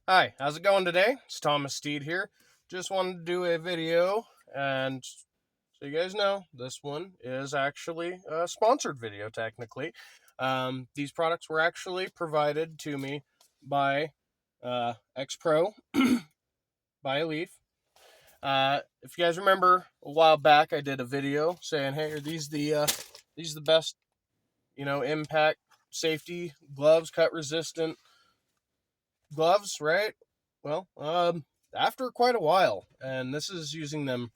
Hi, how's it going today? It's Thomas Steed here. Just wanted to do a video, and so you guys know, this one is actually a sponsored video, technically. These products were actually provided to me by X Pro by Leaf. If you guys remember, a while back I did a video saying, "Hey, are these the best, impact safety gloves, cut resistant gloves, right?" Well, after quite a while, and this is using them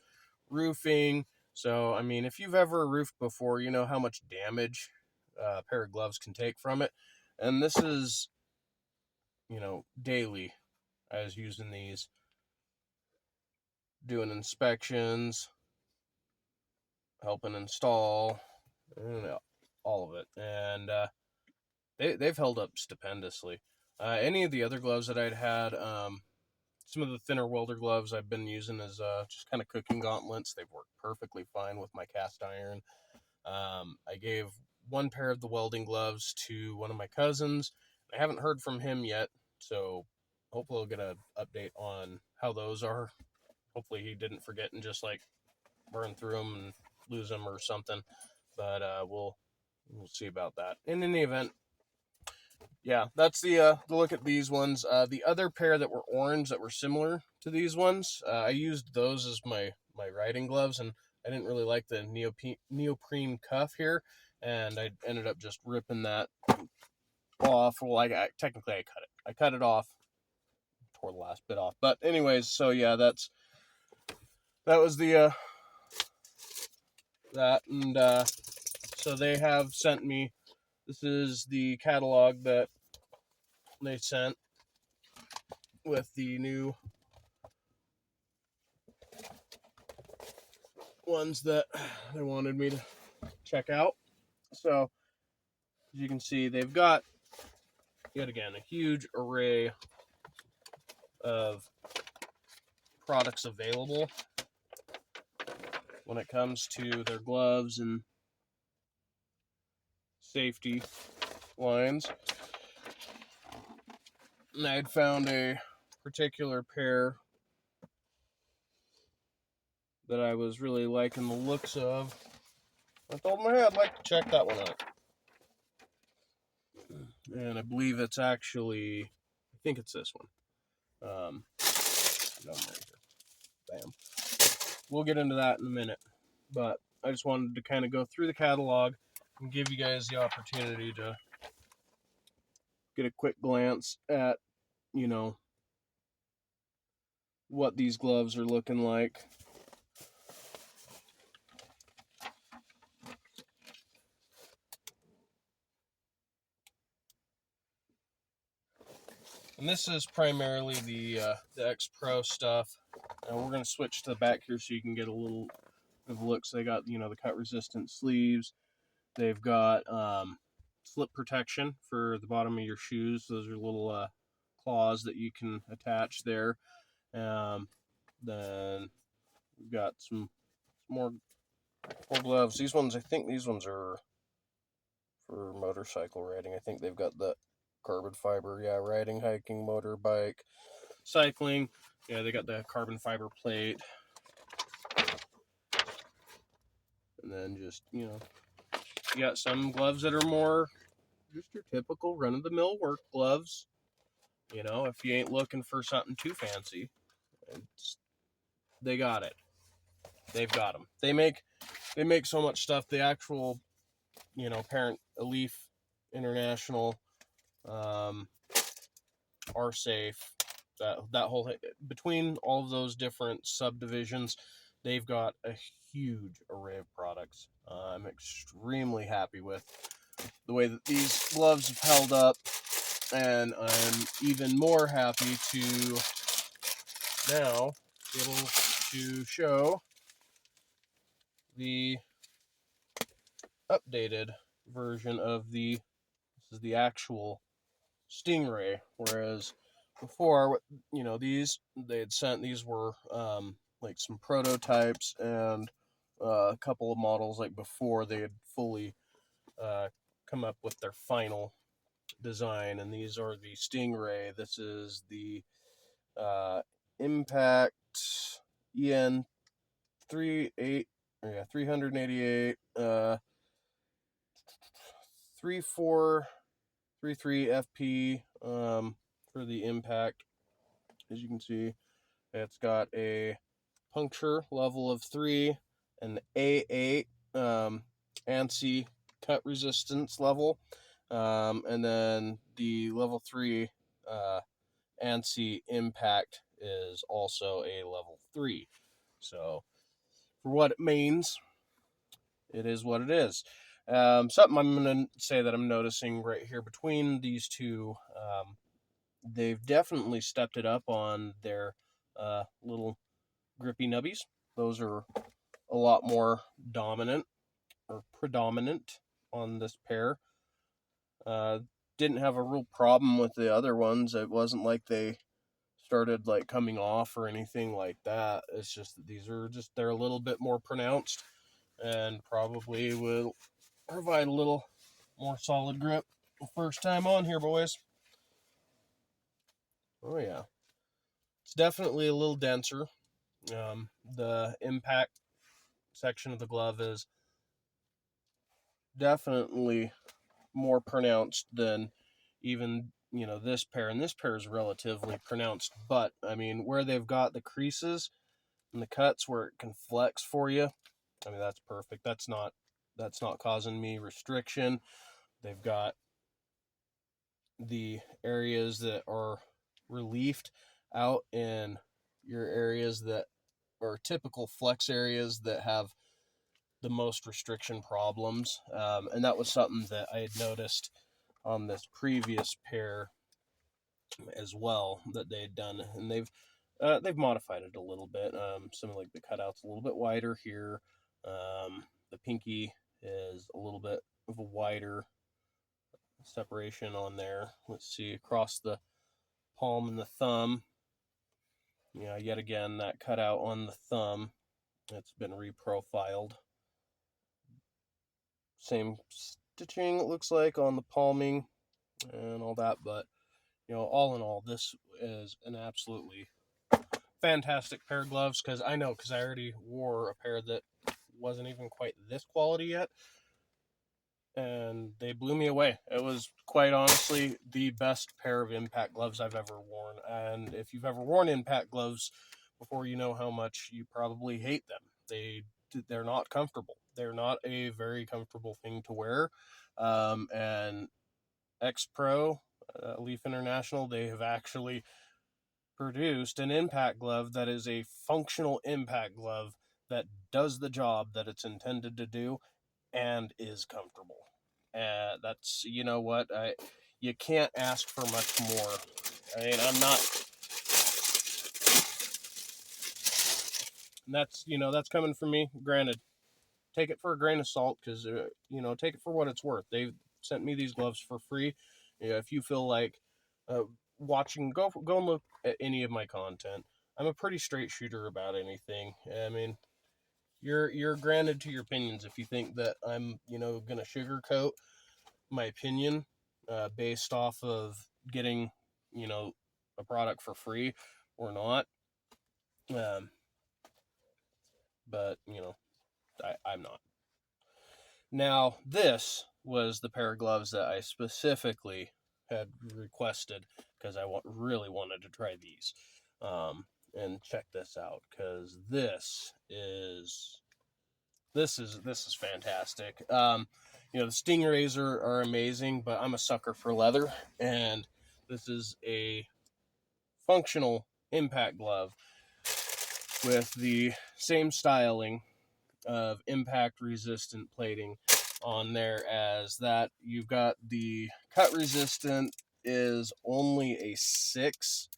roofing. So, I mean, if you've ever roofed before, you know how much damage a pair of gloves can take from it. And this is, daily. I was using these, doing inspections, helping install, all of it. And they've held up stupendously. Any of the other gloves that I'd had, some of the thinner welder gloves I've been using as just kind of cooking gauntlets. They've worked perfectly fine with my cast iron. I gave one pair of the welding gloves to one of my cousins. I haven't heard from him yet, so hopefully I'll get an update on how those are. Hopefully he didn't forget and just like burn through them and lose them or something. But we'll see about that. In any event, yeah, that's the look at these ones. The other pair that were orange that were similar to these ones, I used those as my riding gloves, and I didn't really like the neoprene cuff here, and I ended up just ripping that off. Well, technically I cut it. I cut it off, tore the last bit off. But anyways, so yeah, that was the that, and so they have sent me. This is the catalog that they sent with the new ones that they wanted me to check out. So, as you can see, they've got, yet again, a huge array of products available when it comes to their gloves and safety lines. And I had found a particular pair that I was really liking the looks of. I told them, hey, I'd like to check that one out. And I believe it's actually, I think it's this one. Right here. Bam. We'll get into that in a minute. But I just wanted to kind of go through the catalog and give you guys the opportunity to get a quick glance at, you know, what these gloves are looking like. And this is primarily the X Pro stuff. Now we're going to switch to the back here so you can get a little of a look. So they got, the cut resistant sleeves. They've got slip protection for the bottom of your shoes. Those are little claws that you can attach there. Then we've got some more gloves. These ones, I think these ones are for motorcycle riding. I think they've got the carbon fiber, yeah, riding, hiking, motorbike, cycling. Yeah, they got the carbon fiber plate. And then just, you got some gloves that are more just your typical run of the mill work gloves. If you ain't looking for something too fancy, they got it. They've got them. They make so much stuff. The actual, parent Leaf International, are safe. That whole, between all of those different subdivisions, they've got a huge array of products. I'm extremely happy with the way that these gloves have held up, and I'm even more happy to now be able to show the updated version of this is the actual Stingray, whereas before, these they had sent, these were like some prototypes and a couple of models like before they had fully come up with their final design, and these are the Stingray. This is the Impact EN 388 3433 FP for the Impact. As you can see, it's got a puncture level of 3, an A8 ANSI cut resistance level, and then the level 3 ANSI impact is also a level 3. So for what it means, it is what it is. Something I'm going to say that I'm noticing right here between these two, they've definitely stepped it up on their little grippy nubbies. Those are a lot more dominant or predominant on this pair. Didn't have a real problem with the other ones. It wasn't like they started like coming off or anything like that. It's just that these are just, they're a little bit more pronounced and probably will provide a little more solid grip first time on here, boys. Oh yeah, it's definitely a little denser. The impact section of the glove is definitely more pronounced than even, you know, this pair, and this pair is relatively pronounced, but I mean, where they've got the creases and the cuts where it can flex for you, I mean, that's perfect. That's not causing me restriction. They've got the areas that are relieved out in your areas that are typical flex areas that have the most restriction problems, and that was something that I had noticed on this previous pair as well that they had done, and they've modified it a little bit. Some of like the cutouts a little bit wider here. The pinky is a little bit of a wider separation on there. Let's see, across the palm and the thumb. Yeah, yet again, that cutout on the thumb, it's been reprofiled. Same stitching, it looks like, on the palming and all that, but, you know, all in all, this is an absolutely fantastic pair of gloves, because I already wore a pair that wasn't even quite this quality yet, and they blew me away. It was quite honestly the best pair of impact gloves I've ever worn, and if you've ever worn impact gloves before, you know how much you probably hate them. They're not comfortable. They're not a very comfortable thing to wear, and X Pro, Leaf International, they have actually produced an impact glove that is a functional impact glove that does the job that it's intended to do and is comfortable. That's, you know what, you can't ask for much more. I mean, I'm not. And that's, you know, that's coming from me. Granted, take it for a grain of salt, because you know, take it for what it's worth. They've sent me these gloves for free. You know, if you feel like watching, go and look at any of my content. I'm a pretty straight shooter about anything. I mean, you're granted to your opinions if you think that I'm, you know, gonna sugarcoat my opinion based off of getting, you know, a product for free or not. But you know, I'm not. Now, this was the pair of gloves that I specifically had requested because I really wanted to try these. And check this out, because this is fantastic. You know, the Stingrays are amazing, but I'm a sucker for leather, and this is a functional impact glove with the same styling of impact resistant plating on there as that. You've got the cut resistant is only a 6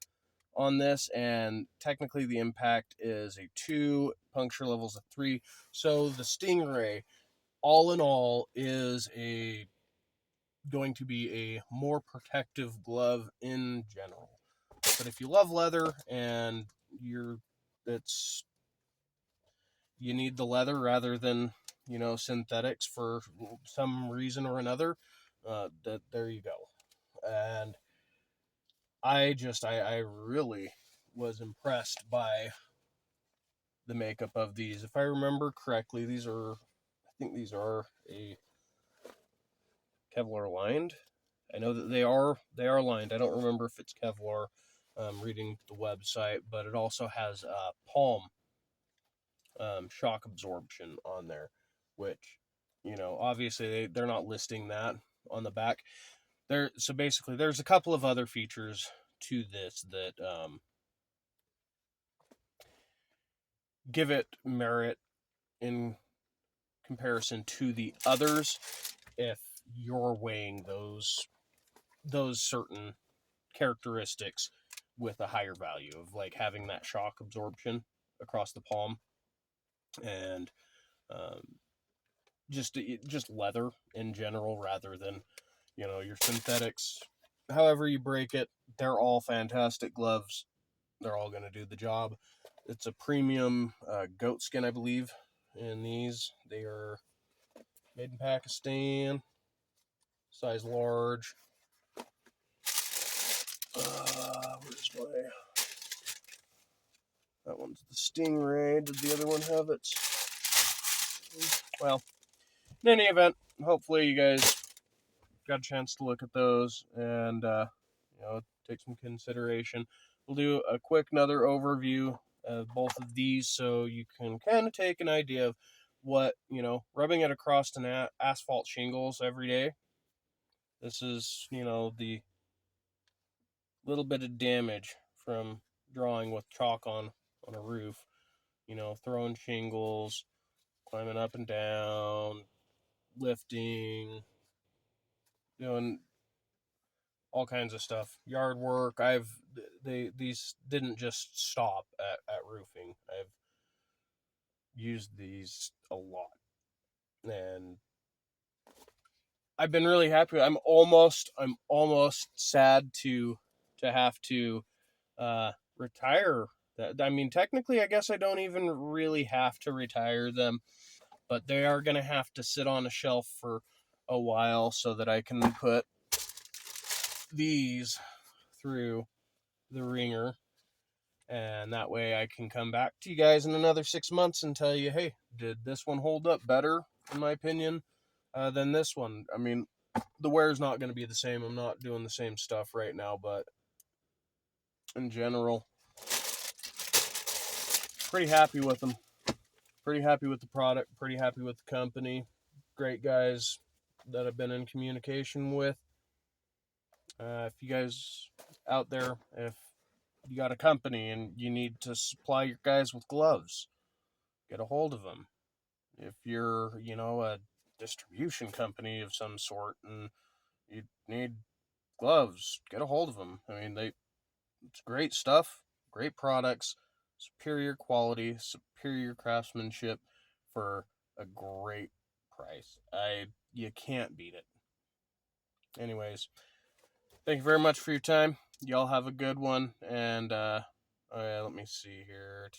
on this, and technically the impact is a 2, puncture levels a 3. So the Stingray, all in all, is going to be a more protective glove in general. But if you love leather and you need the leather rather than, you know, synthetics for some reason or another, there you go. and I really was impressed by the makeup of these. If I remember correctly, I think these are a Kevlar lined. I know that they are lined. I don't remember if it's Kevlar. Reading the website, but it also has palm shock absorption on there, which, obviously they're not listing that on the back. So basically, there's a couple of other features to this that give it merit in comparison to the others if you're weighing those certain characteristics with a higher value of like having that shock absorption across the palm and just leather in general rather than your synthetics. However you break it, they're all fantastic gloves. They're all going to do the job. It's a premium goat skin, I believe, in these. They are made in Pakistan, size large. Where's my... That one's the Stingray. Did the other one have it? Well, in any event, hopefully you guys got a chance to look at those and take some consideration. We'll do a quick another overview of both of these so you can kind of take an idea of what, rubbing it across an asphalt shingles every day. This is, the little bit of damage from drawing with chalk on a roof, throwing shingles, climbing up and down, lifting, doing all kinds of stuff, yard work. These didn't just stop at roofing. I've used these a lot, and I've been really happy. I'm almost sad to have to retire. I mean, technically, I guess I don't even really have to retire them, but they are going to have to sit on a shelf for a while so that I can put these through the ringer, and that way I can come back to you guys in another 6 months and tell you, hey, did this one hold up better, in my opinion, than this one? I mean, the wear's not going to be the same. I'm not doing the same stuff right now, but in general, pretty happy with them. Pretty happy with the product. Pretty happy with the company. Great guys that I've been in communication with. If you guys out there, if you got a company and you need to supply your guys with gloves, get a hold of them. If you're, a distribution company of some sort and you need gloves, get a hold of them. I mean, it's great stuff, great products, superior quality, superior craftsmanship for a great price. You can't beat it. Anyways, thank you very much for your time. Y'all have a good one. And let me see here.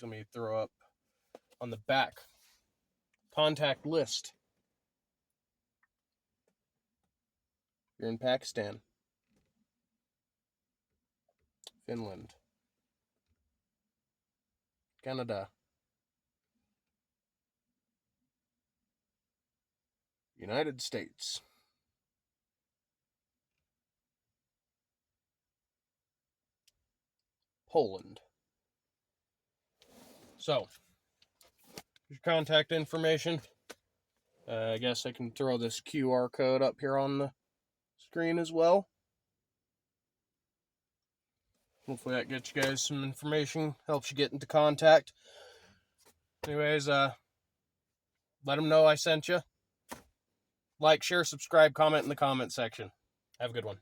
Let me throw up on the back contact list. You're in Pakistan, Finland, Canada, United States, Poland. So, your contact information. I guess I can throw this QR code up here on the screen as well. Hopefully that gets you guys some information, helps you get into contact. Anyways, let them know I sent you. Like, share, subscribe, comment in the comment section. Have a good one.